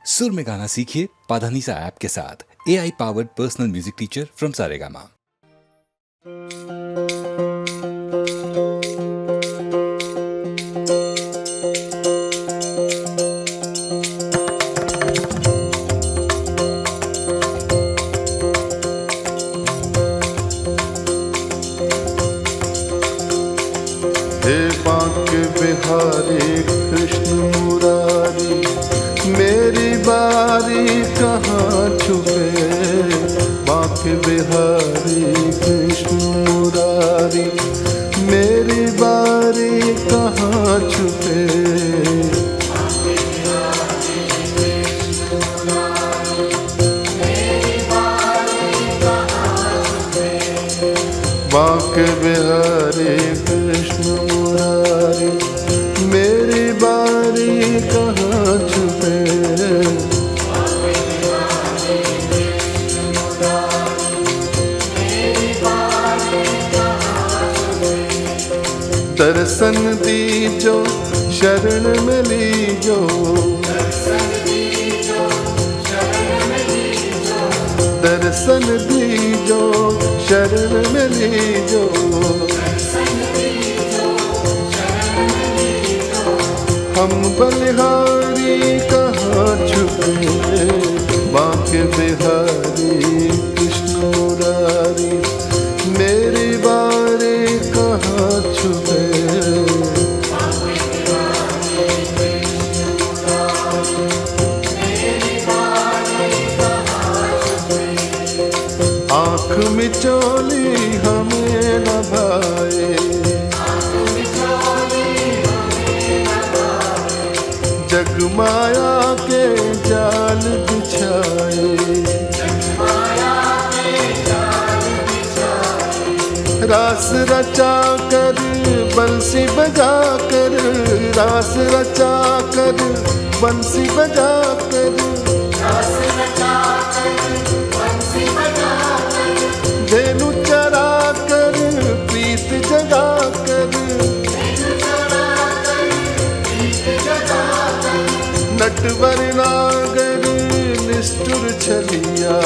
सुर में गाना सीखिए पाधानीसा ऐप के साथ। AI powered personal music teacher from Saregama. हे बांके बिहारी कृष्ण मुरारी, मेरी बारी कहाँ छुपे। बांके बिहारी कृष्ण मुरारी, मेरी बारी कहाँ छुपे। बांके बिहारी कृष्ण मुरारी, मेरी बारी कहाँ छुपे। दर्शन दीजो शरण में लीजो, दर्शन दीजो शरण में लीजो। हम बलिहारी कहाँ छुपे। बांके बिहारी कृष्ण मुरारी, मेरी बारी कहाँ छुपे। आँख मिचोली हमें न भाए, जग माया के जाल बिछाए। रास रचा कर बंसी बजा कर, रास रचा कर बंसी बजा कर। धेनु चरा कर प्रीत जगा कर, नटवर नागर निष्ठुर छलिया।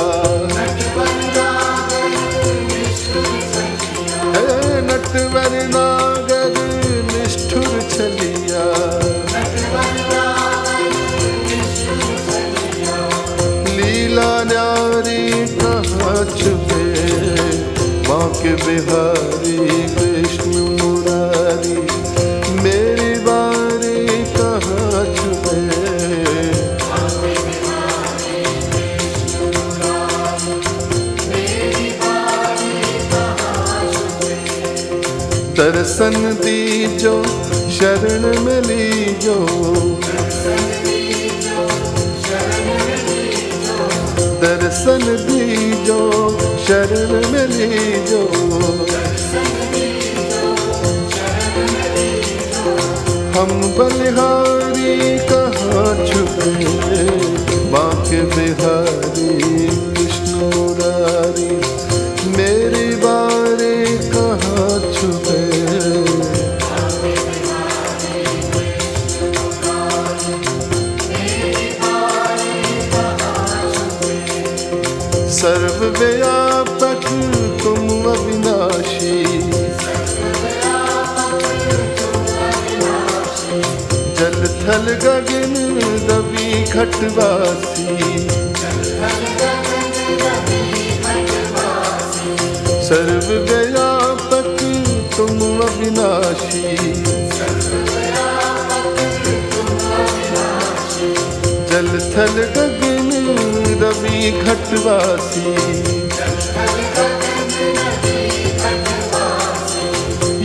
नटवर नागर निष्ठुर छलिया। लीला न्यारी कहाँ छुपे। बांके बिहारी कृष्ण मुरारी, मेरी बारी कहाँ छुपे। दर्शन दीजो शरण में लीजो, दर्शन दीजो शरण में लीजो। हम बलिहारी कहाँ छुपे। बांके बिहारी कृष्ण मुरारी, मेरी बारी कहाँ छुपे। सर्वव्यापक तुम अविनाशी, जल थल गगन दबी घटवासी। सर्वव्यापक तुम अविनाशी, जल थल गगन रवि घटवासी।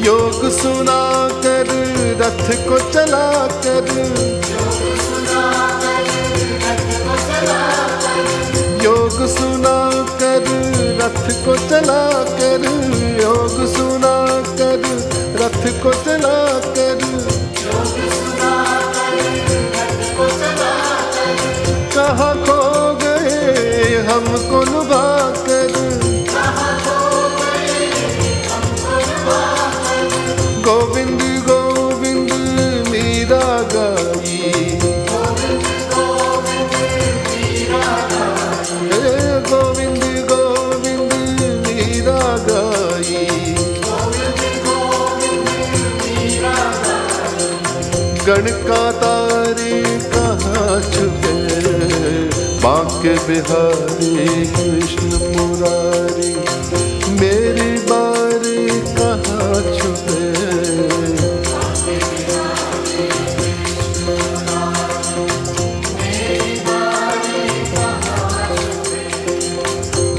योग सुना कर रथ को चला कर, योग सुना कर रथ को चला कर, योग सुना कर रथ को चला कर। कहाँ खो गए हमको लुभा कर, गोविंद गोविंद मीरा गाई। गणकातारी कहाँ छुपे, बांके बिहारी कृष्ण मुरारी मेरी बारी कहाँ छुपे।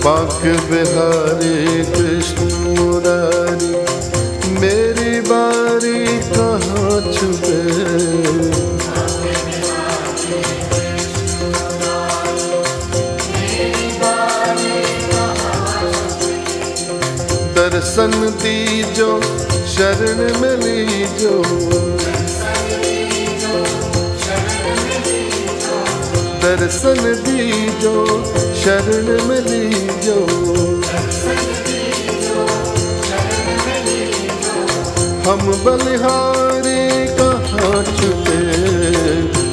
बांके बिहारी कृष्ण मुरारी मेरी बारी कहाँ छुपे। दर्शन दीजो शरण में लीजो, दर्शन दीजो शरण में लीजो। हम बलिहारी कहाँ छुपे,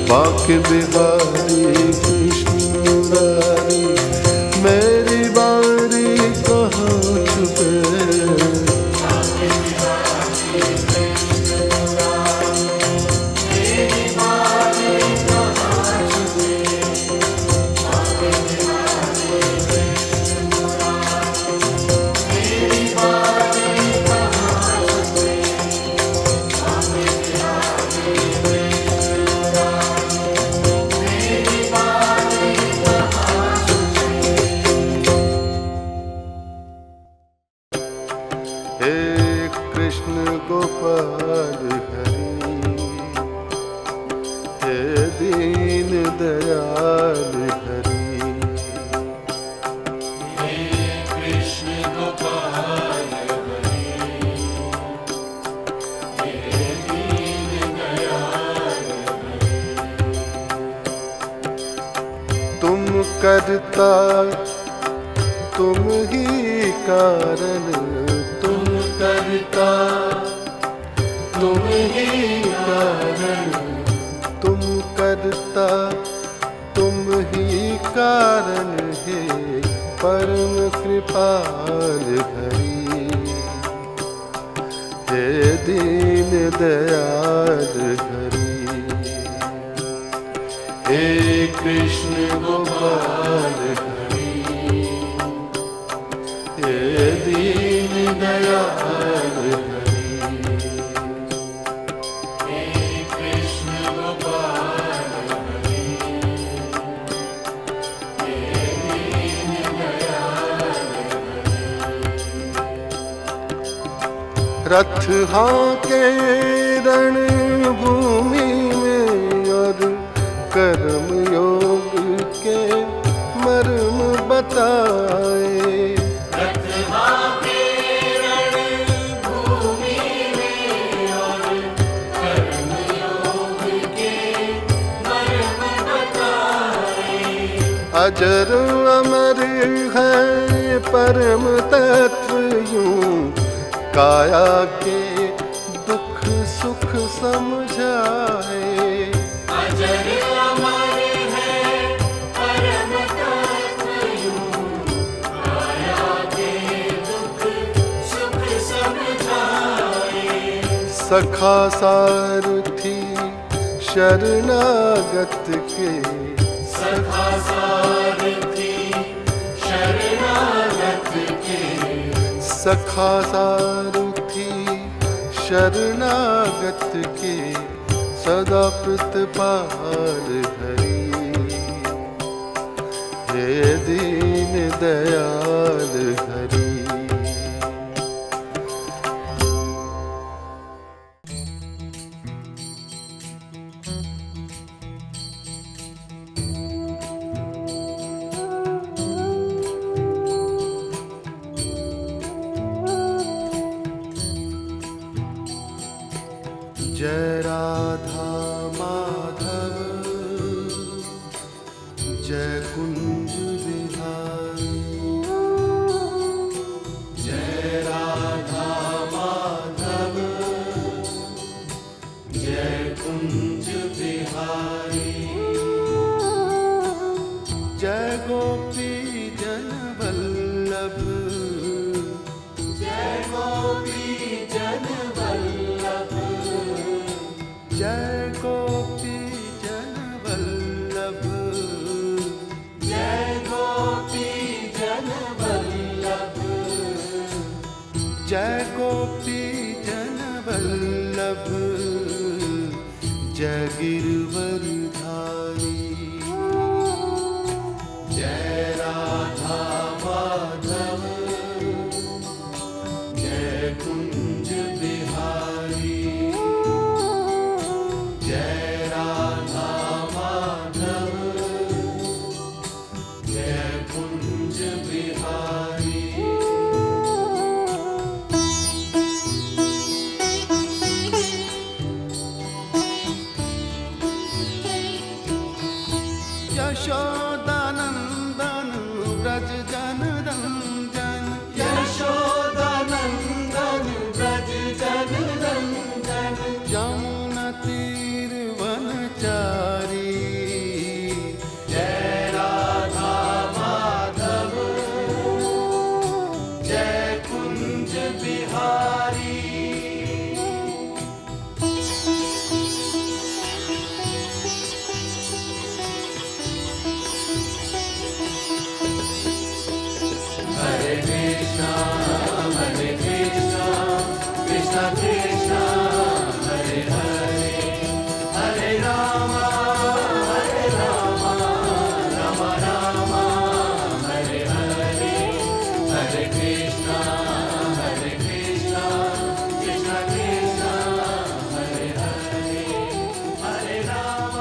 बांके बिहारी कृष्ण मुरारी मेरी बारी कहाँ छुपे। हे कृष्ण गोपाल हरि, हे दीन दयाल हरि। हे कृष्ण गोपाल हरि, हे दीन दयाल हरि। तुम करता तुम ही कारण, तुम करता तुम ही कारण, तुम करता तुम ही कारण है परम कृपाल हरि। हे दीन दयाल हरि, हे कृष्ण गोपाल हरि, हे दीन दयाल हरि। हे कृष्ण गोपाल हरि, हे दीन दयाल हरि। रथ हाके रणभूमि में और कर्म योग के मर्म बताए। रथ हाके रणभूमि में और कर्म योग के मर्म बताए। अजर अमर है परम तत्व यूं काया के दुख सुख समझाए। अजर अमर है परम तत्व यूं काया के दुख सुख समझाए। सखा सारथी शरणागत के, सखा सारथी शरणागत के। सखा सारथी शरणागत के सदा प्रतिपाल हरि। हे दीन दयाल हरि। जय राधा माधव जय कुंज बिहारी। जय राधा माधव जय कुंज बिहारी। जय गोपी जन वल्लभ जय गोपी जन वल्लभ। जय जय गोपी जन वल्लभ जय गिरवरधारी। जय राधा माधव जय कुंज बिहारी। जय राधा माधव जय कुंज बिहारी। यशोदानंदन व्रज जन रंजन। यशोदानंदन व्रज जन रंजन। यमुना तीर वनचारी। जय राधा माधव जय कुंज बिहारी। हरे कृष्णा कृष्णा कृष्णा हरे हरे। हरे राम राम राम हरे हरे। हरे कृष्णा कृष्णा कृष्णा हरे हरे। हरे राम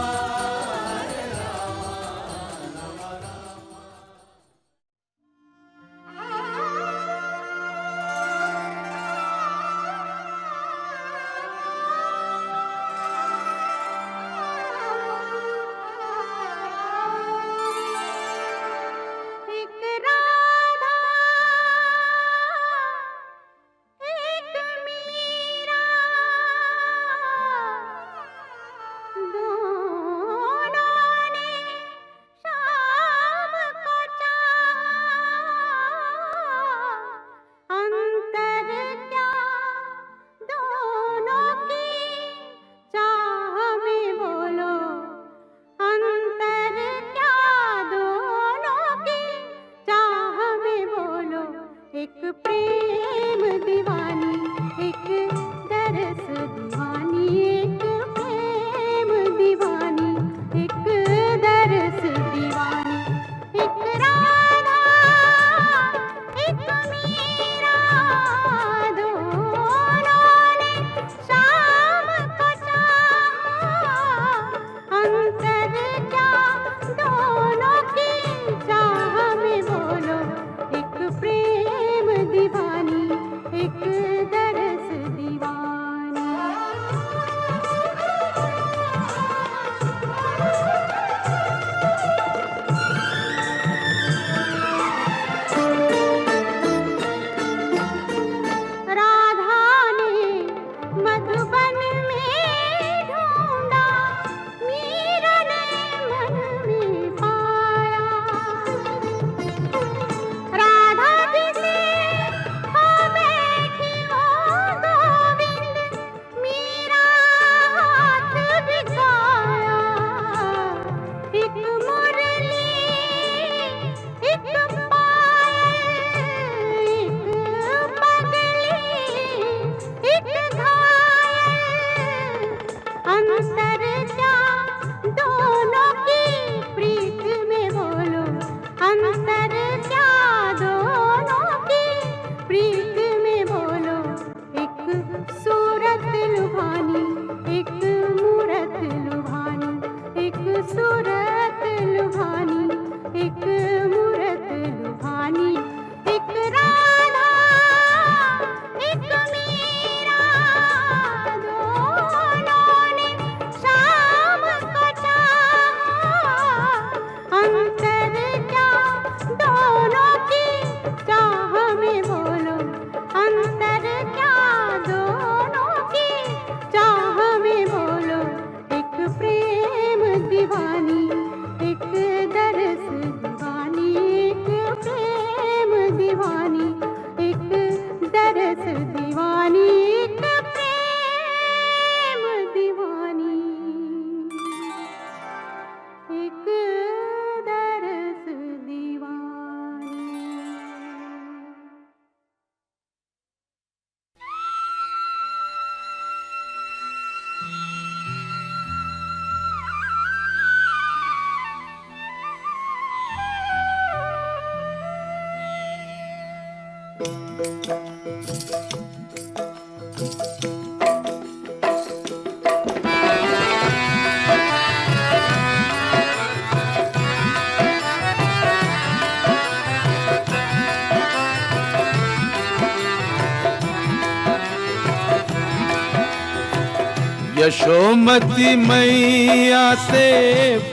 यशोमती मैया से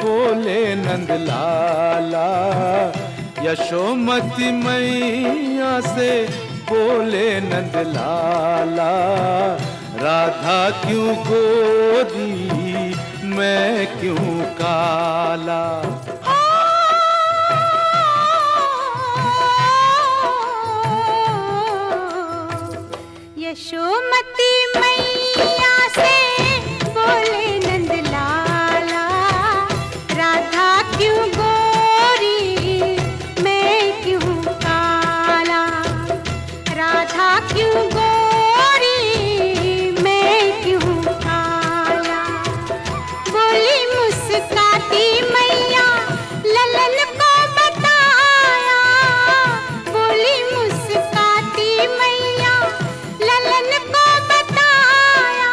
बोले नंद लाला, यशोमती मैया से बोले नंद लाला, राधा क्यों गोरी मैं क्यों काला। यशोमती मैया से बोले नंद लाला, राधा क्यों गोरी मैं क्यों काला, राधा क्यों गोरी मैं क्यों काला। बोली मुस्काती मैया ललन को बताया, बोली मुस्काती मैया ललन को बताया,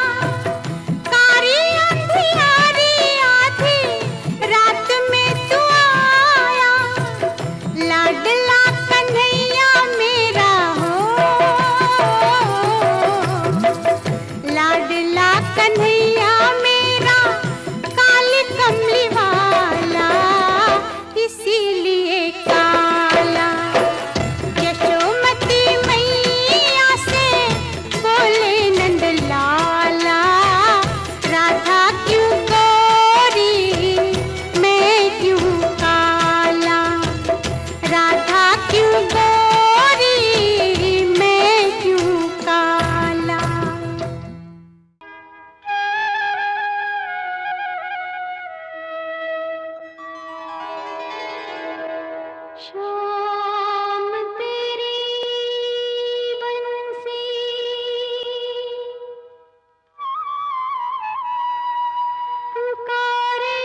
कारी अंधियारी आधी रात में तू आया, लाडला कन्हैया मेरा हो, लाडला कन्हैया मेरा काली कमली वाला इसीलिए काला। यशोमती मैया से बोले नंद लाला, राधा क्यों गोरी मैं क्यों काला, राधा क्यों गोरी मैं क्यों काला। शाम तेरी बंसी पुकारे,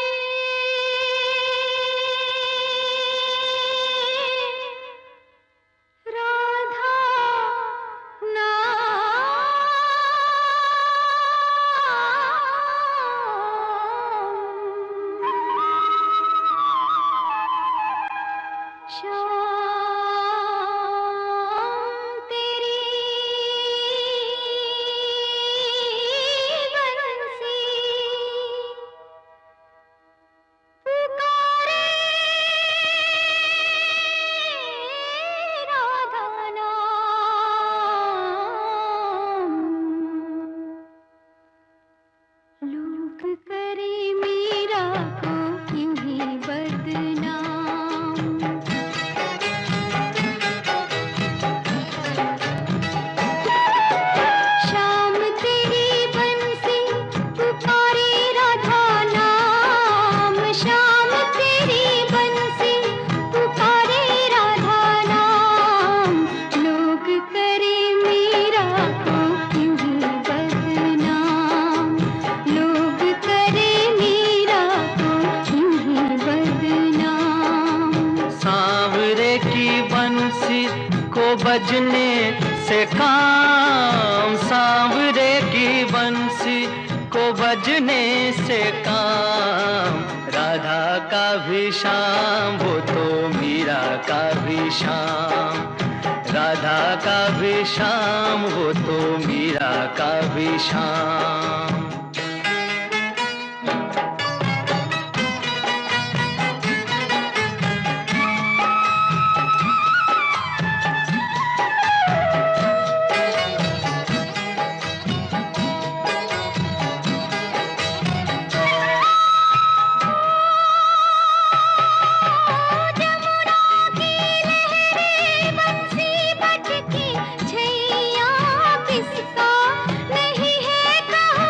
राधा नाम। शाम तेरी बंसी पुकारे, राधा नाम। लोग करे मीरा को यूं ही बदनाम, शाम तेरी बंसी पुकारे राधा नाम, शाम तेरी बंसी पुकारे राधा नाम। लोग करे मीरा को यूं ही बदनाम, लोग करे मीरा को यूं ही बदनाम। सांवरे की बंसी को बजने से काम, सांवरे की बंसी को बजने से काम, राधा का भी शाम वो तो मीरा का भी शाम, राधा का भी शाम वो तो मीरा का भी शाम। बंसी भटकी छैया किसका नहीं है कहो,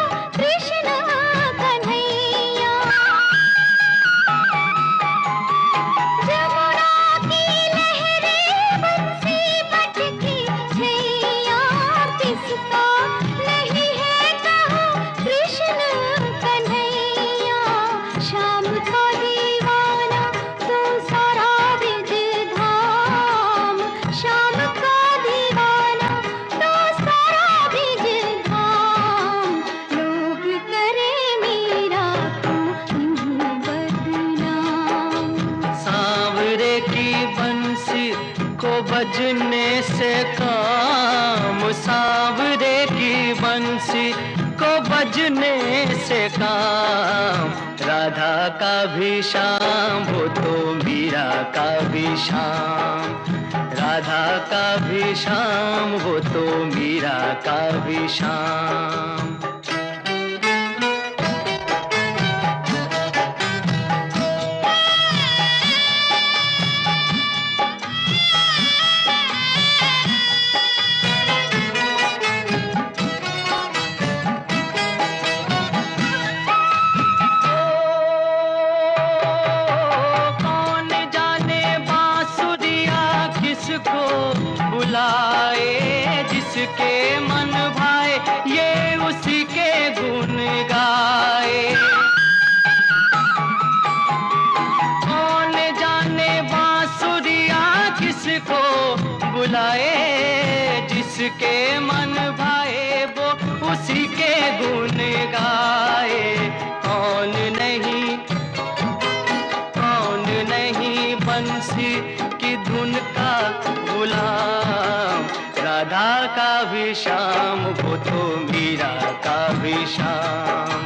बजने से काम, सांवरे की बंसी को बजने से काम। राधा का भी शाम वो तो मीरा का भी शाम, राधा का भी शाम वो तो मीरा का भी शाम। किसको बुलाए, जिसके मन भाए ये उसी के गुण गाए। कौन जाने बांसुरिया किसको बुलाए, जिसके मन भाए वो उसी के गुण गाए। कौन नहीं बंसी की धुन का गुलाम। राधा का भी शाम वो तो मीरा का भी शाम,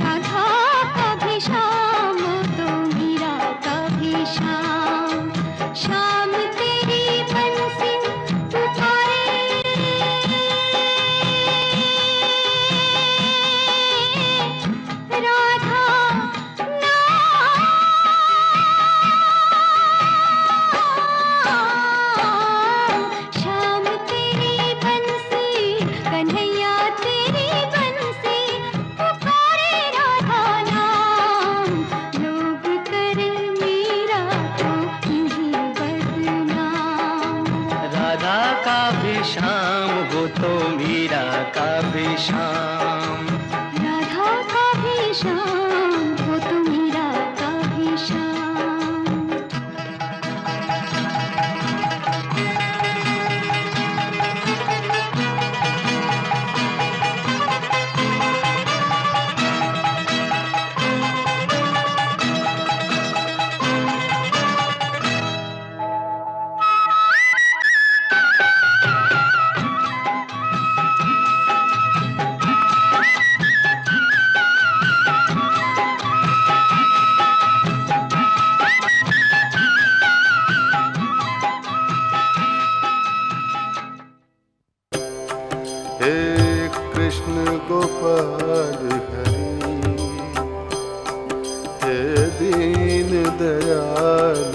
राधा का भी शाम तो मीरा का भी शाम। शाम तेरी बंसी पुकारे, राधा शाम तेरी बंसी, कन्हैया तेरी बंसी पुकारे राधा नाम। लोग करे मीरा को इन्हीं बदनाम। राधा का भी शाम वो तो मीरा का भी शाम, राधा का भी शाम वो तो मीरा का भी शाम। हे कृष्ण गोपाल हरि, हे दीन दयाल